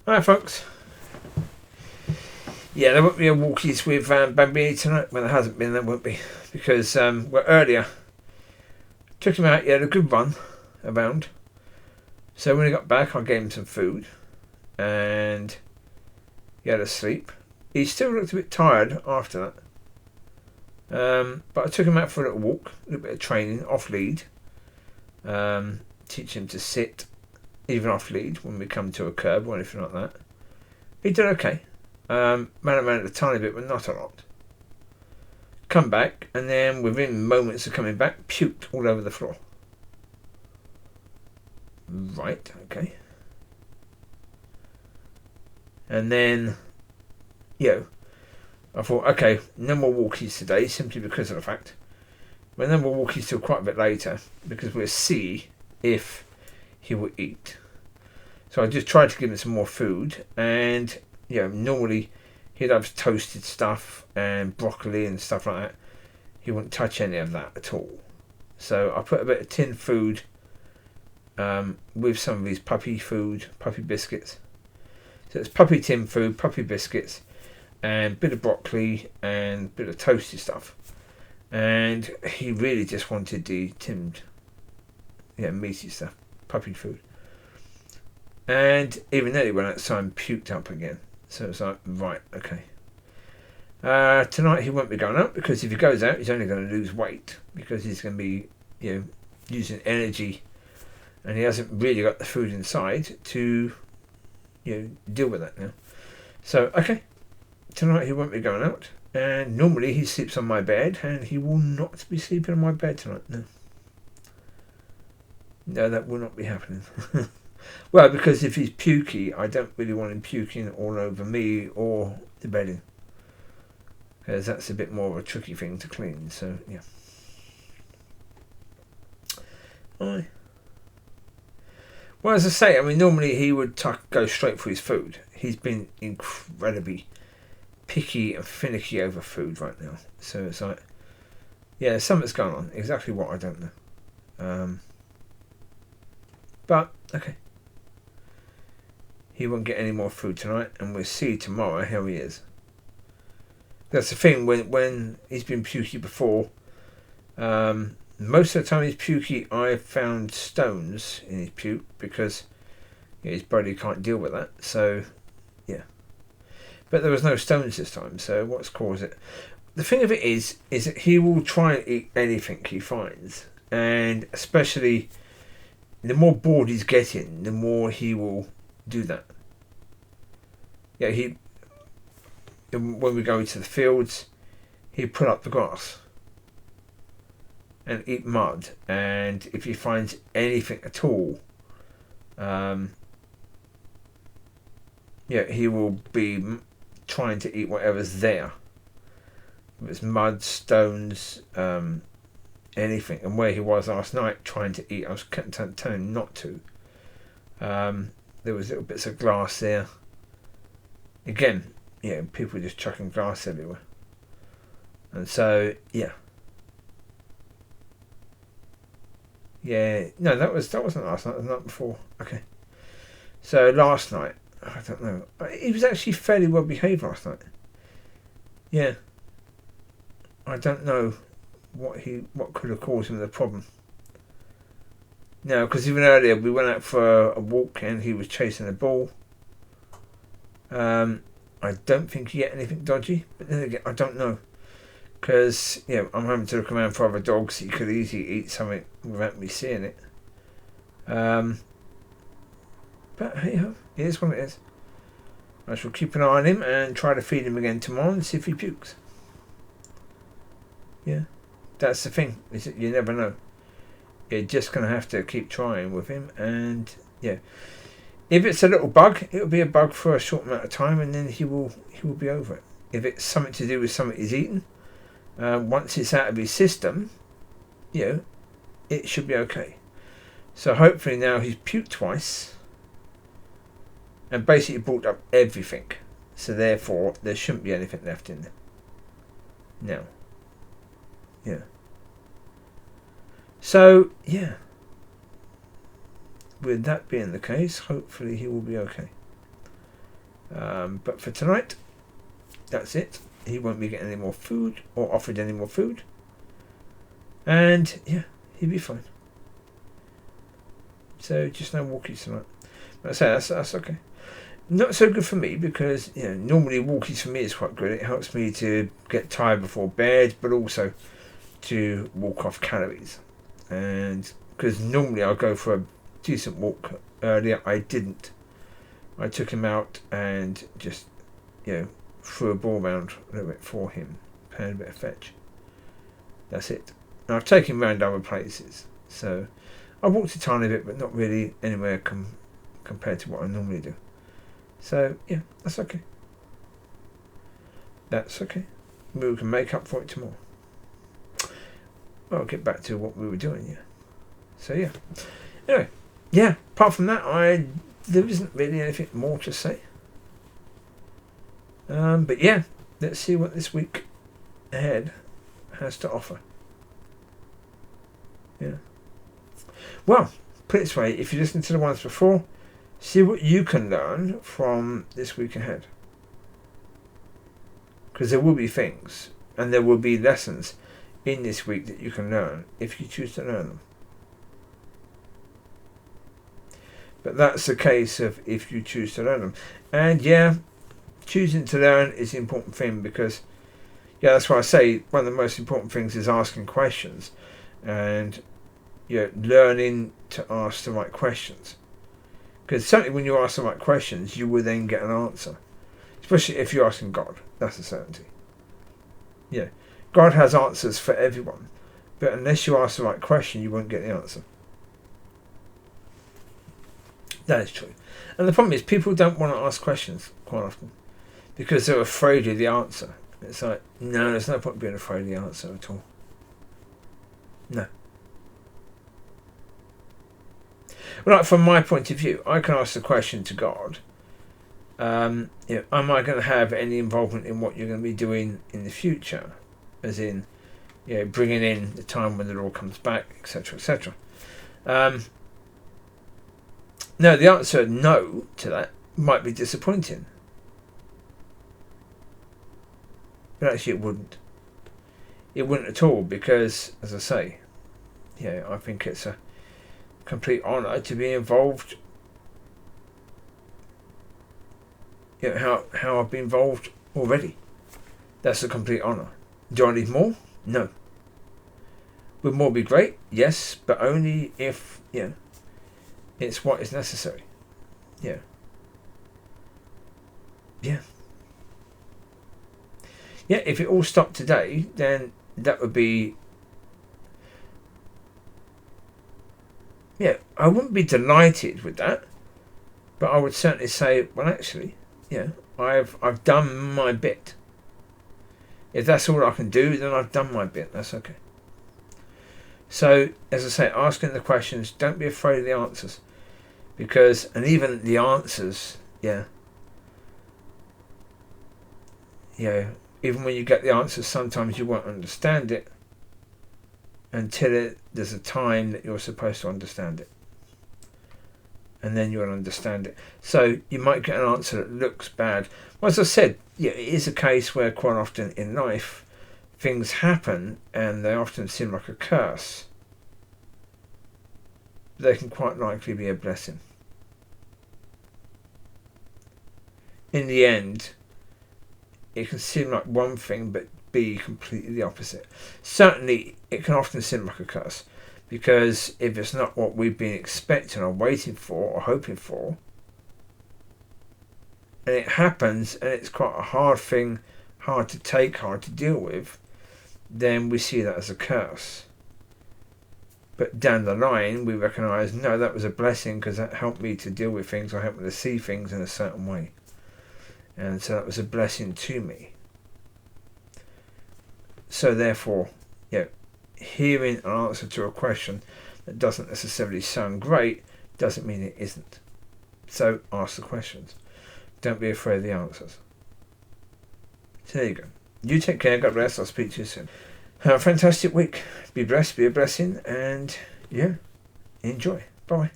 Alright folks. Yeah, there won't be a walkies with Bambini tonight. Well, there hasn't been, there won't be. Because well, earlier, took him out, he had a good run around. So when he got back, I gave him some food. And he had a sleep. He still looked a bit tired after that. But I took him out for a little walk, a little bit of training, off lead. Teach him to sit, even off lead, when we come to a curb or anything like that. He did okay. Ran around a tiny bit, but not a lot. Come back, and then within moments of coming back, puked all over the floor. Right, okay. And then, I thought, okay, no more walkies today, simply because of the fact. But no more walkies till quite a bit later, because we'll see if he will eat. So I just tried to give him some more food, and normally he'd have toasted stuff and broccoli and stuff like that. He wouldn't touch any of that at all. So I put a bit of tin food with some of his puppy biscuits. So it's puppy tin food, puppy biscuits, and a bit of broccoli and a bit of toasted stuff. And he really just wanted the tinned, meaty stuff, puppy food. And even then he went outside and puked up again. So it's like, right, okay. Tonight he won't be going out, because if he goes out, he's only going to lose weight, because he's going to be, using energy, and he hasn't really got the food inside to, deal with that now. So, okay, tonight he won't be going out, and normally he sleeps on my bed, and he will not be sleeping on my bed tonight, no. No, that will not be happening. Well, because if he's pukey, I don't really want him puking all over me or the bedding, because that's a bit more of a tricky thing to clean. So yeah. Aye. Well, as I say, I mean, normally he would go straight for his food. He's been incredibly picky and finicky over food right now. So it's like, something's going on. Exactly what, I don't know. But okay. He won't get any more food tonight, and we'll see tomorrow how he is. That's the thing, when he's been pukey before, most of the time he's pukey, I've found stones in his puke, because his body can't deal with that. So, yeah. But there was no stones this time, so what's caused it? The thing of it is that he will try and eat anything he finds, and especially the more bored he's getting, the more he will do that. Yeah, when we go to the fields, he'd pull up the grass and eat mud, and if he finds anything at all, he will be trying to eat whatever's there. If it's mud, stones, anything. And where he was last night trying to eat, I was telling him not to. There was little bits of glass there. Again, people just chucking glass everywhere. And so, yeah. Yeah, no, that wasn't last night, it was the night before. Okay. So last night, I don't know. He was actually fairly well behaved last night. Yeah. I don't know what could have caused him the problem. No, because even earlier we went out for a walk and he was chasing a ball. I don't think he ate anything dodgy, but then again, I don't know, because I'm having to look around for other dogs. He could easily eat something without me seeing it. But hey ho, it is what it is. I shall keep an eye on him and try to feed him again tomorrow and see if he pukes. Yeah, that's the thing, is that you never know. You're just going to have to keep trying with him, and if it's a little bug, it'll be a bug for a short amount of time, and then he will be over it. If it's something to do with something he's eaten, once it's out of his system, it should be okay. So hopefully now he's puked twice, and basically brought up everything. So therefore, there shouldn't be anything left in there. Now. Yeah. So, yeah. With that being the case, hopefully he will be okay. But for tonight, that's it. He won't be getting any more food or offered any more food. And yeah, he'll be fine. So just no walkies tonight. But I say that's okay. Not so good for me because normally walkies for me is quite good. It helps me to get tired before bed, but also to walk off calories. And because normally I'll go for a decent walk earlier, I didn't. I took him out and just threw a ball around a little bit for him, playing a bit of fetch. That's it. And I've taken him around other places, so I walked a tiny bit, but not really anywhere compared to what I normally do. So yeah, that's okay. That's okay. We can make up for it tomorrow. Well, I'll get back to what we were doing, yeah. So yeah. Anyway, yeah. Apart from that, there isn't really anything more to say. But yeah, let's see what this week ahead has to offer. Yeah. Well, put it this way, if you listen to the ones before, see what you can learn from this week ahead. Because there will be things, and there will be lessons in this week that you can learn if you choose to learn them. But that's the case of if you choose to learn them. And yeah, choosing to learn is the important thing because, that's why I say one of the most important things is asking questions and learning to ask the right questions. Because certainly when you ask the right questions, you will then get an answer. Especially if you're asking God. That's a certainty. Yeah. God has answers for everyone. But unless you ask the right question, you won't get the answer. That is true. And the problem is people don't want to ask questions quite often. Because they're afraid of the answer. It's like, no, there's no point being afraid of the answer at all. No. Well, like from my point of view, I can ask the question to God. Am I going to have any involvement in what you're going to be doing in the future? As in, bringing in the time when the Lord comes back, etc., etc. No, the answer no to that might be disappointing. But actually it wouldn't. It wouldn't at all because, as I say, I think it's a complete honour to be involved. How I've been involved already. That's a complete honour. Do I need more? No. Would more be great? Yes, but only if it's what is necessary. Yeah. Yeah. Yeah, if it all stopped today, then that would be... I wouldn't be delighted with that. But I would certainly say, well, actually, I've done my bit. If that's all I can do, then I've done my bit. That's okay. So, as I say, asking the questions, don't be afraid of the answers. Because, and even the answers, even when you get the answers, sometimes you won't understand it until there's a time that you're supposed to understand it. And then you'll understand it. So you might get an answer that looks bad. Well, as I said, it is a case where quite often in life things happen and they often seem like a curse. They can quite likely be a blessing. In the end, it can seem like one thing but be completely the opposite. Certainly, it can often seem like a curse. Because if it's not what we've been expecting or waiting for or hoping for, and it happens and it's quite a hard thing, hard to take, hard to deal with, then we see that as a curse. But down the line, we recognise, no, that was a blessing because that helped me to deal with things or helped me to see things in a certain way. And so that was a blessing to me. So therefore, hearing an answer to a question that doesn't necessarily sound great doesn't mean it isn't. So ask the questions. Don't be afraid of the answers. So there you go. You take care. God bless. I'll speak to you soon. Have a fantastic week. Be blessed. Be a blessing. And enjoy. Bye.